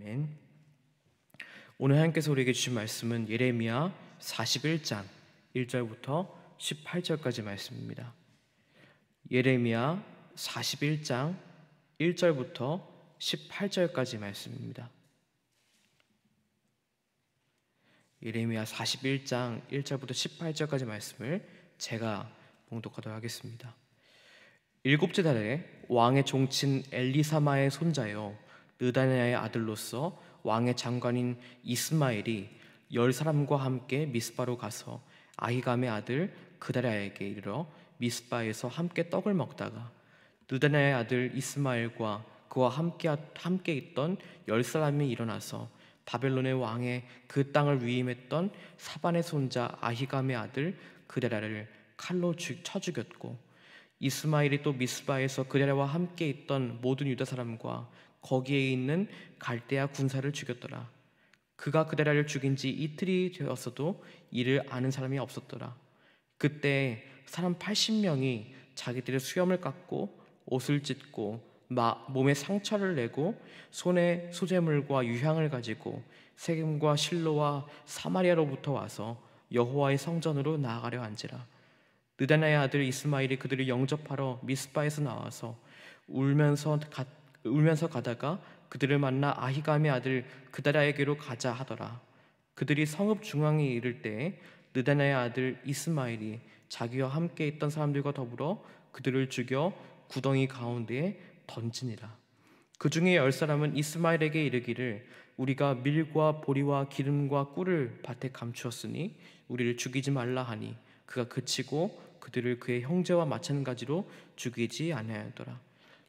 아멘. 오늘 하나님께서 우리에게 주신 말씀은 예레미야 41장 1절부터 18절까지 말씀입니다. 예레미야 41장 1절부터 18절까지 말씀입니다. 예레미야 41장 1절부터 18절까지 말씀을 제가 봉독하도록 하겠습니다. 일곱째 달에 왕의 종친 엘리사마의 손자요 느다냐의 아들로서 왕의 장관인 이스마엘이 10사람과 함께 미스바로 가서 아히감의 아들 그다랴에게 이르러 미스바에서 함께 떡을 먹다가 느다냐의 아들 이스마엘과 그와 함께 있던 10사람이 일어나서 바벨론의 왕의 그 땅을 위임했던 사반의 손자 아히감의 아들 그다랴를 칼로 쳐 죽였고, 이스마엘이 또 미스바에서 그다랴와 함께 있던 모든 유다 사람과 거기에 있는 갈대아 군사를 죽였더라. 그가 그다랴를 죽인 지 이틀이 되었어도 이를 아는 사람이 없었더라. 그때 사람 80명이 자기들의 수염을 깎고 옷을 찢고 몸에 상처를 내고 손에 소재물과 유향을 가지고 세겜과 실로와 사마리아로부터 와서 여호와의 성전으로 나아가려 한지라. 느다냐의 아들 이스마엘이 그들을 영접하러 미스바에서 나와서 울면서 가다가 그들을 만나 아히감의 아들 그다랴에게로 가자 하더라. 그들이 성읍 중앙에 이를 때에 느다냐의 아들 이스마엘이 자기와 함께 있던 사람들과 더불어 그들을 죽여 구덩이 가운데에 던지니라. 그 중에 10사람은 이스마엘에게 이르기를 우리가 밀과 보리와 기름과 꿀을 밭에 감추었으니 우리를 죽이지 말라 하니 그가 그치고 그들을 그의 형제와 마찬가지로 죽이지 아니하였더라.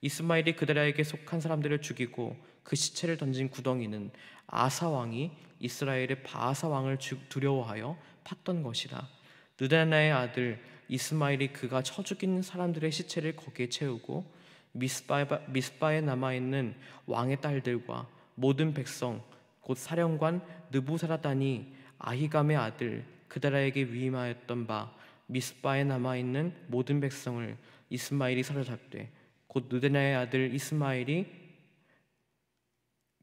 이스마엘이 그다랴에게 속한 사람들을 죽이고 그 시체를 던진 구덩이는 아사 왕이 이스라엘의 바아사 왕을 두려워하여 팠던 것이라. 느다냐의 아들 이스마엘이 그가 쳐 죽인 사람들의 시체를 거기에 채우고 미스바에 남아있는 왕의 딸들과 모든 백성 곧 사령관 느부사라단이 아히감의 아들 그다랴에게 위임하였던 바 미스바에 남아있는 모든 백성을 이스마엘이 사로잡되 곧 느다냐의 아들 이스마엘이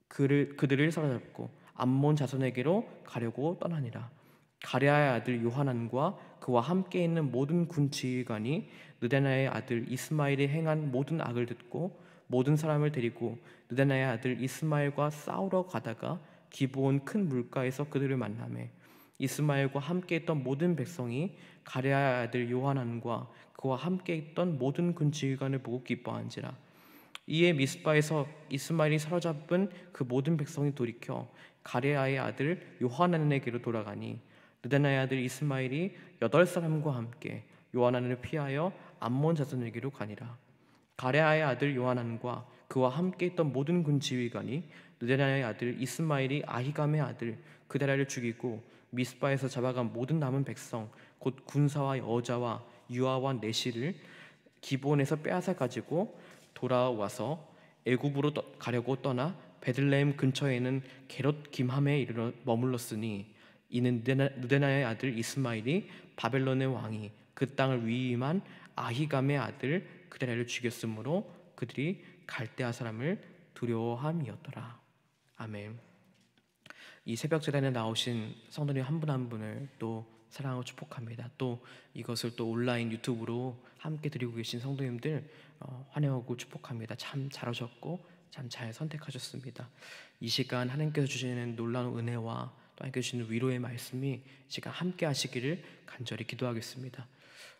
그들을 사로잡고 암몬 자손에게로 가려고 떠나니라. 가랴의 아들 요하난과 그와 함께 있는 모든 군 지휘관이 느다냐의 아들 이스마엘이 행한 모든 악을 듣고 모든 사람을 데리고 느다냐의 아들 이스마엘과 싸우러 가다가 기브온 큰 물가에서 그들을 만나매 이스마엘과 함께 있던 모든 백성이 가랴의 아들 요하난과 그와 함께 있던 모든 군 지휘관을 보고 기뻐한지라. 이에 미스바에서 이스마엘이 사로잡은 그 모든 백성이 돌이켜 가랴의 아들 요하난에게로 돌아가니 느다냐의 아들 이스마엘이 8사람과 함께 요하난을 피하여 암몬 자손에게로 가니라. 가랴의 아들 요하난과 그와 함께 있던 모든 군 지휘관이 느다냐의 아들 이스마엘이 아히감의 아들 그다랴를 죽이고 미스바에서 잡아간 모든 남은 백성 곧 군사와 여자와 유아와 내시를 기브온에서 빼앗아 가지고 돌아와서 애굽으로 가려고 떠나 베들레헴 근처에 있는 게롯 김함에 이르러 머물렀으니 이는 느다냐의 아들 이스마엘이 바벨론의 왕이 그 땅을 위임한 아히감의 아들 그다랴를 죽였으므로 그들이 갈대아 사람을 두려워함이었더라. 아멘. 이 새벽 제단에 나오신 성도님 한 분 한 분을 또 사랑하고 축복합니다. 또 이것을 또 온라인 유튜브로 함께 드리고 계신 성도님들 환영하고 축복합니다. 참 잘하셨고 참 잘 선택하셨습니다. 이 시간 하나님께서 주시는 놀라운 은혜와 또 하나님께서 주시는 위로의 말씀이 이 시간 함께 하시기를 간절히 기도하겠습니다.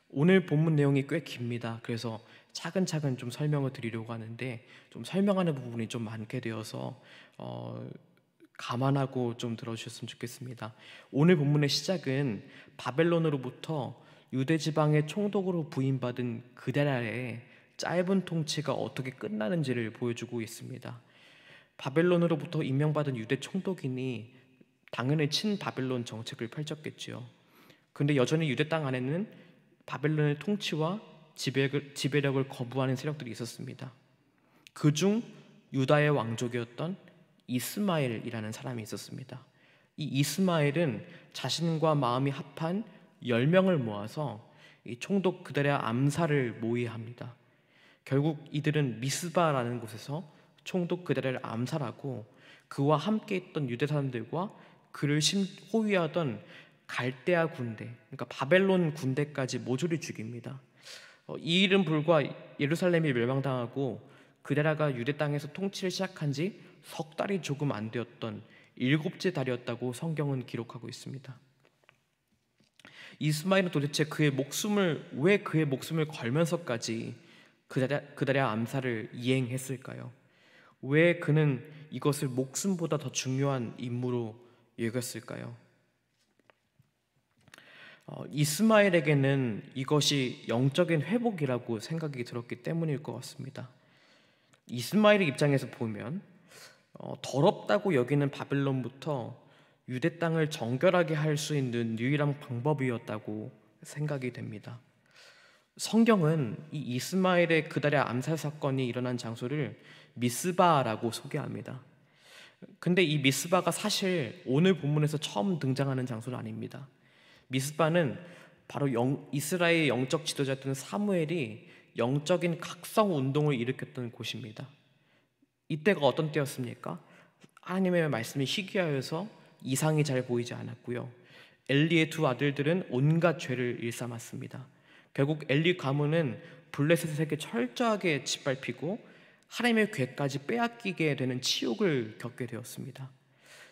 오늘 본문 내용이 꽤 깁니다. 그래서 차근차근 좀 설명을 드리려고 하는데 좀 설명하는 부분이 좀 많게 되어서 감안하고 좀 들어주셨으면 좋겠습니다. 오늘 본문의 시작은 바벨론으로부터 유대 지방의 총독으로 부임받은 그다랴의 짧은 통치가 어떻게 끝나는지를 보여주고 있습니다. 바벨론으로부터 임명받은 유대 총독이니 당연히 친바벨론 정책을 펼쳤겠지요. 그런데 여전히 유대 땅 안에는 바벨론의 통치와 지배력을 거부하는 세력들이 있었습니다. 그중 유다의 왕족이었던 이스마엘이라는 사람이 있었습니다. 이 이스마엘은 자신과 마음이 합한 10명을 모아서 이 총독 그다랴 암살을 모의합니다. 결국 이들은 미스바라는 곳에서 총독 그다랴를 암살하고 그와 함께 있던 유대 사람들과 그를 호위하던 갈대아 군대, 그러니까 바벨론 군대까지 모조리 죽입니다. 이 일은 불과 예루살렘이 멸망당하고 그 나라가 유대 땅에서 통치를 시작한 지 석 달이 조금 안 되었던 일곱째 달이었다고 성경은 기록하고 있습니다. 이스마엘은 도대체 왜 그의 목숨을 걸면서까지 그달의 암살을 이행했을까요? 왜 그는 이것을 목숨보다 더 중요한 임무로 여겼을까요? 이스마엘에게는 이것이 영적인 회복이라고 생각이 들었기 때문일 것 같습니다. 이스마엘의 입장에서 보면 더럽다고 여기는 바벨론부터 유대 땅을 정결하게 할 수 있는 유일한 방법이었다고 생각이 됩니다. 성경은 이 이스마엘의 그달의 암살 사건이 일어난 장소를 미스바라고 소개합니다. 근데 이 미스바가 사실 오늘 본문에서 처음 등장하는 장소는 아닙니다. 미스바는 바로 이스라엘의 영적 지도자였던 사무엘이 영적인 각성 운동을 일으켰던 곳입니다. 이때가 어떤 때였습니까? 하나님의 말씀이 희귀하여서 이상이 잘 보이지 않았고요. 엘리의 두 아들들은 온갖 죄를 일삼았습니다. 결국 엘리 가문은 블레셋에게 철저하게 짓밟히고 하나님의 궤까지 빼앗기게 되는 치욕을 겪게 되었습니다.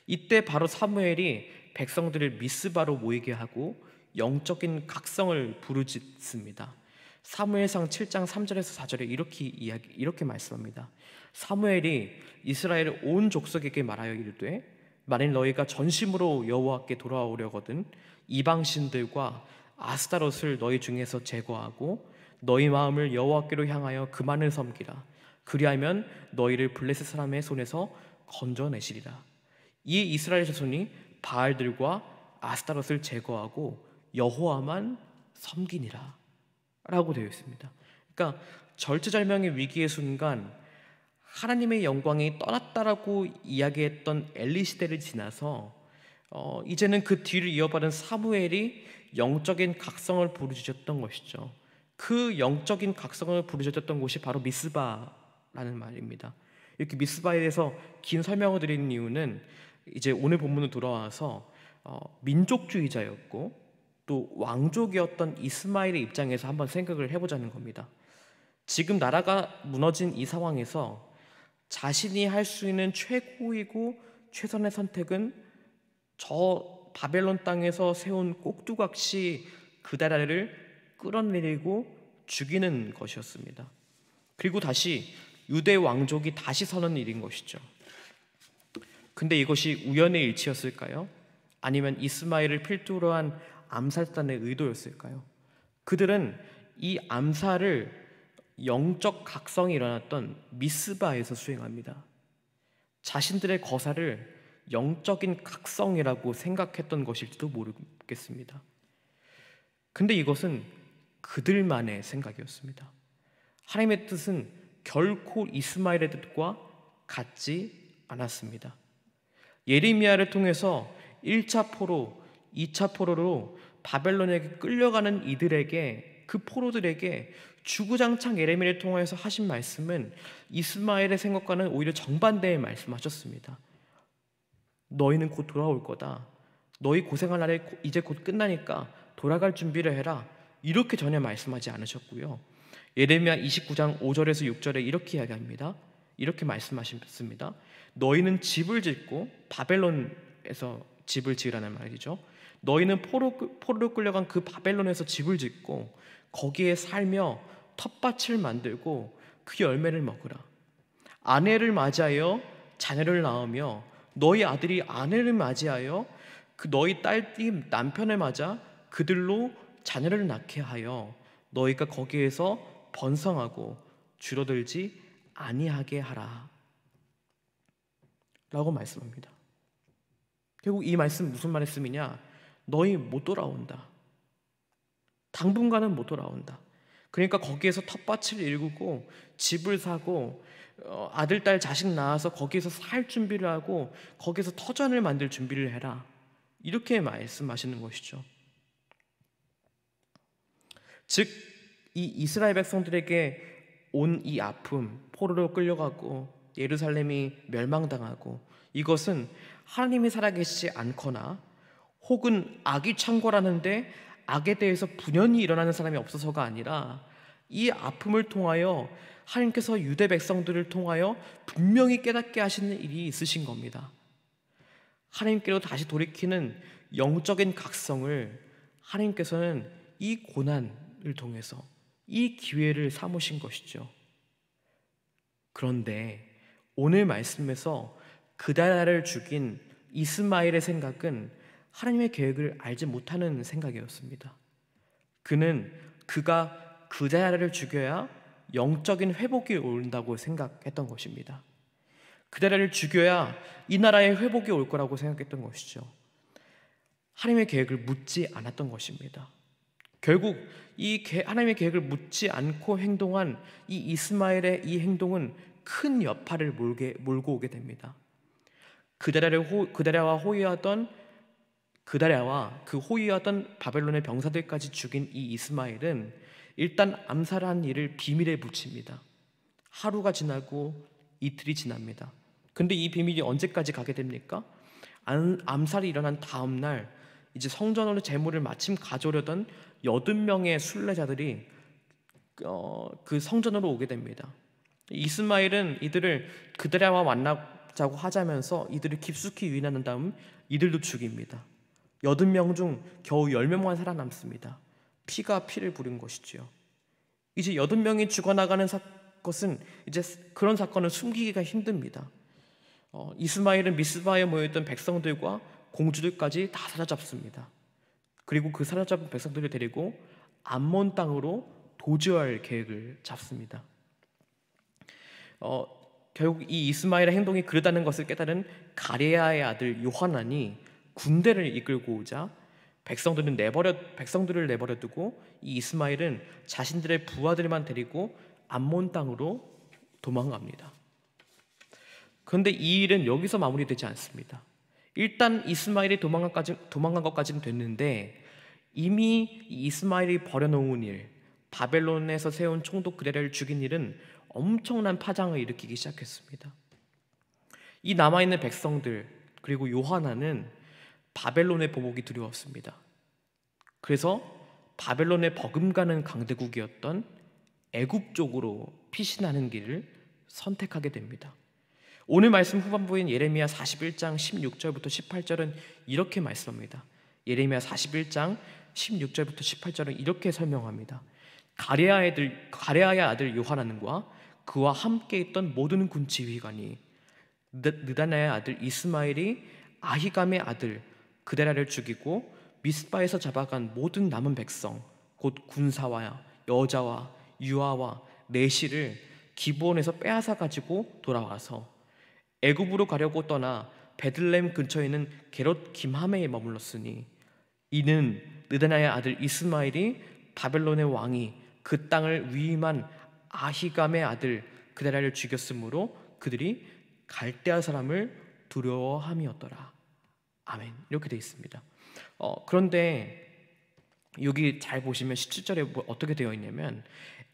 이때 바로 사무엘이 백성들을 미스바로 모이게 하고 영적인 각성을 부르짖습니다. 사무엘상 7장 3절에서 4절에 이렇게 말씀합니다. 사무엘이 이스라엘 온 족속에게 말하여 이르되 만일 너희가 전심으로 여호와께 돌아오려거든 이방 신들과 아스타롯을 너희 중에서 제거하고 너희 마음을 여호와께로 향하여 그만을 섬기라. 그리하면 너희를 블레셋 사람의 손에서 건져내시리라. 이 이스라엘 자손이 바알들과 아스타롯을 제거하고 여호와만 섬기니라 라고 되어 있습니다. 그러니까 절체절명의 위기의 순간 하나님의 영광이 떠났다라고 이야기했던 엘리 시대를 지나서 이제는 그 뒤를 이어받은 사무엘이 영적인 각성을 부르짖었던 것이죠. 그 영적인 각성을 부르짖었던 곳이 바로 미스바라는 말입니다. 이렇게 미스바에 대해서 긴 설명을 드리는 이유는 이제 오늘 본문으로 돌아와서 민족주의자였고 또 왕족이었던 이스마엘의 입장에서 한번 생각을 해보자는 겁니다. 지금 나라가 무너진 이 상황에서 자신이 할 수 있는 최고이고 최선의 선택은 저 바벨론 땅에서 세운 꼭두각시 그 나라를 끌어내리고 죽이는 것이었습니다. 그리고 다시 유대 왕족이 다시 서는 일인 것이죠. 근데 이것이 우연의 일치였을까요? 아니면 이스마엘을 필두로 한 암살단의 의도였을까요? 그들은 이 암살을 영적 각성이 일어났던 미스바에서 수행합니다. 자신들의 거사를 영적인 각성이라고 생각했던 것일지도 모르겠습니다. 근데 이것은 그들만의 생각이었습니다. 하나님의 뜻은 결코 이스마엘의 뜻과 같지 않았습니다. 예레미야를 통해서 1차 포로, 2차 포로로 바벨론에게 끌려가는 이들에게, 그 포로들에게 주구장창 예레미야를 통해서 하신 말씀은 이스마엘의 생각과는 오히려 정반대의 말씀하셨습니다. 너희는 곧 돌아올 거다. 너희 고생할 날이 이제 곧 끝나니까 돌아갈 준비를 해라. 이렇게 전혀 말씀하지 않으셨고요. 예레미야 29장 5절에서 6절에 이렇게 이야기합니다. 이렇게 말씀하셨습니다. 너희는 집을 짓고, 바벨론에서 집을 지으라는 말이죠. 너희는 포로로 끌려간 그 바벨론에서 집을 짓고 거기에 살며 텃밭을 만들고 그 열매를 먹으라. 아내를 맞이하여 자녀를 낳으며 너희 아들이 아내를 맞이하여 그 너희 딸이 남편을 맞아 그들로 자녀를 낳게 하여 너희가 거기에서 번성하고 줄어들지 아니하게 하라 라고 말씀합니다. 결국 이 말씀 무슨 말씀이냐? 너희 못 돌아온다. 당분간은 못 돌아온다. 그러니까 거기에서 텃밭을 일구고 집을 사고 아들, 딸, 자식 낳아서 거기에서 살 준비를 하고 거기에서 터전을 만들 준비를 해라. 이렇게 말씀하시는 것이죠. 즉, 이 이스라엘 백성들에게 온 이 아픔, 포로로 끌려가고 예루살렘이 멸망당하고 이것은 하나님이 살아계시지 않거나 혹은 악이 창궐하는데 악에 대해서 분연히 일어나는 사람이 없어서가 아니라 이 아픔을 통하여 하나님께서 유대 백성들을 통하여 분명히 깨닫게 하시는 일이 있으신 겁니다. 하나님께로 다시 돌이키는 영적인 각성을 하나님께서는 이 고난을 통해서 이 기회를 삼으신 것이죠. 그런데 오늘 말씀에서 그다라를 죽인 이스마엘의 생각은 하나님의 계획을 알지 못하는 생각이었습니다. 그가 그다라를 죽여야 영적인 회복이 온다고 생각했던 것입니다. 그다라를 죽여야 이 나라의 회복이 올 거라고 생각했던 것이죠. 하나님의 계획을 묻지 않았던 것입니다. 결국 하나님의 계획을 묻지 않고 행동한 이 이스마엘의 이 행동은 큰 여파를 몰고 오게 됩니다. 그다랴와 그 호위하던 바벨론의 병사들까지 죽인 이 이스마엘은 일단 암살한 일을 비밀에 붙입니다. 하루가 지나고 이틀이 지납니다. 근데 이 비밀이 언제까지 가게 됩니까? 암살이 일어난 다음 날 이제 성전으로 제물을 마침 가져오려던 80명의 순례자들이 그 성전으로 오게 됩니다. 이스마엘은 이들을 그다랴와 만나자고 하자면서 이들을 깊숙이 유인하는 다음 이들도 죽입니다. 80명 중 겨우 10명만 살아남습니다. 피가 피를 부린 것이지요. 이제 80명이 죽어나가는 것은 이제 그런 사건을 숨기기가 힘듭니다. 이스마엘은 미스바에 모여있던 백성들과 공주들까지 다 사로잡습니다. 그리고 그 사로잡은 백성들을 데리고 암몬 땅으로 도주할 계획을 잡습니다. 결국 이 이스마엘의 행동이 그러다는 것을 깨달은 가레야의 아들 요하난이 군대를 이끌고 오자 백성들을 내버려두고 이 이스마엘은 자신들의 부하들만 데리고 암몬 땅으로 도망갑니다. 그런데 이 일은 여기서 마무리되지 않습니다. 일단 이스마엘이 도망간 것까지는 됐는데 이미 이스마엘이 벌여놓은 일, 바벨론에서 세운 총독 그다랴를 죽인 일은 엄청난 파장을 일으키기 시작했습니다. 이 남아있는 백성들 그리고 요하나는 바벨론의 보복이 두려웠습니다. 그래서 바벨론의 버금가는 강대국이었던 애굽 쪽으로 피신하는 길을 선택하게 됩니다. 오늘 말씀 후반부인 예레미야 41장 16절부터 18절은 이렇게 말씀합니다. 예레미야 41장 16절부터 18절은 이렇게 설명합니다. 가레아의 아들 요하난과 그와 함께 있던 모든 군 지휘관이 느다나의 아들 이스마엘이 아히감의 아들 그다랴를 죽이고 미스바에서 잡아간 모든 남은 백성 곧 군사와 여자와 유아와 내시를 기브온에서 빼앗아 가지고 돌아와서 애굽으로 가려고 떠나 베들레헴 근처에 있는 게롯 김하메에 머물렀으니 이는 느다나의 아들 이스마엘이 바벨론의 왕이 그 땅을 위임한 아히감의 아들 그다랴를 죽였으므로 그들이 갈대아 사람을 두려워함이었더라. 아멘. 이렇게 되어 있습니다. 그런데 여기 잘 보시면 17절에 어떻게 되어 있냐면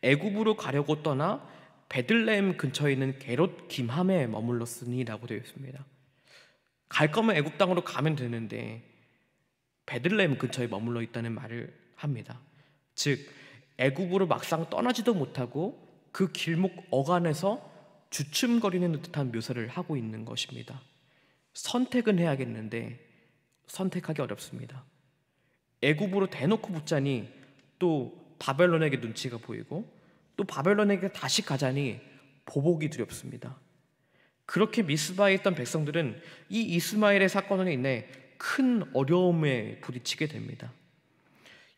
애굽으로 가려고 떠나 베들레헴 근처에 있는 게롯 김함에 머물렀으니 라고 되어 있습니다. 갈 거면 애굽 땅으로 가면 되는데 베들레헴 근처에 머물러 있다는 말을 합니다. 즉 애굽으로 막상 떠나지도 못하고 그 길목 어간에서 주춤거리는 듯한 묘사를 하고 있는 것입니다. 선택은 해야겠는데 선택하기 어렵습니다. 애굽으로 대놓고 붙자니 또 바벨론에게 눈치가 보이고 또 바벨론에게 다시 가자니 보복이 두렵습니다. 그렇게 미스바에 있던 백성들은 이 이스마엘의 사건으로 인해 큰 어려움에 부딪히게 됩니다.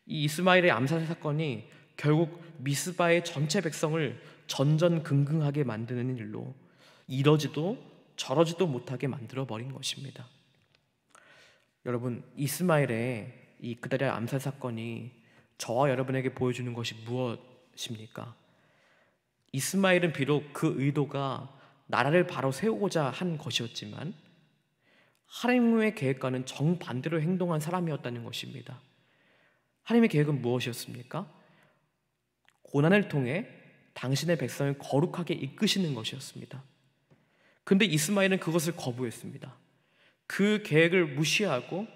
이 이스마엘의 암살 사건이 결국 미스바의 전체 백성을 전전긍긍하게 만드는 일로 이러지도 저러지도 못하게 만들어버린 것입니다. 여러분, 이스마엘의 이 그다랴 암살 사건이 저와 여러분에게 보여주는 것이 무엇입니까? 이스마엘은 비록 그 의도가 나라를 바로 세우고자 한 것이었지만 하나님의 계획과는 정반대로 행동한 사람이었다는 것입니다. 하나님의 계획은 무엇이었습니까? 고난을 통해 당신의 백성을 거룩하게 이끄시는 것이었습니다. 근데 이스마엘은 그것을 거부했습니다. 그 계획을 무시하고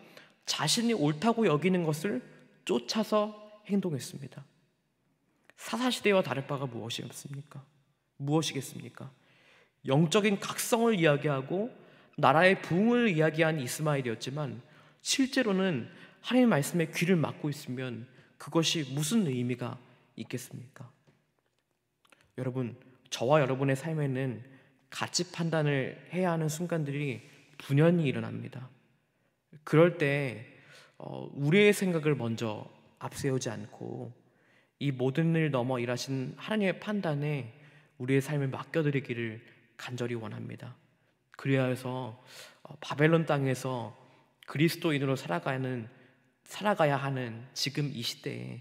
자신이 옳다고 여기는 것을 쫓아서 행동했습니다. 사사시대와 다를 바가 무엇이겠습니까? 영적인 각성을 이야기하고 나라의 부흥을 이야기한 이스마엘이었지만 실제로는 하나님의 말씀에 귀를 막고 있으면 그것이 무슨 의미가 있겠습니까? 여러분, 저와 여러분의 삶에는 가치 판단을 해야 하는 순간들이 분연히 일어납니다. 그럴 때 우리의 생각을 먼저 앞세우지 않고 이 모든 일 넘어 일하신 하나님의 판단에 우리의 삶을 맡겨드리기를 간절히 원합니다. 그래야 해서 바벨론 땅에서 그리스도인으로 살아가야 하는 지금 이 시대에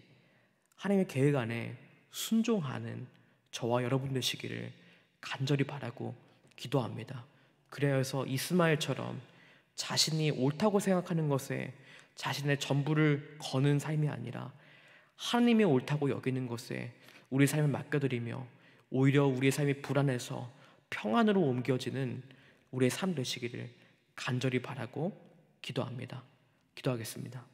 하나님의 계획 안에 순종하는 저와 여러분 되시기를 간절히 바라고 기도합니다. 그래야 해서 이스마엘처럼 자신이 옳다고 생각하는 것에 자신의 전부를 거는 삶이 아니라 하나님이 옳다고 여기는 것에 우리 삶을 맡겨드리며 오히려 우리의 삶이 불안해서 평안으로 옮겨지는 우리의 삶 되시기를 간절히 바라고 기도합니다. 기도하겠습니다.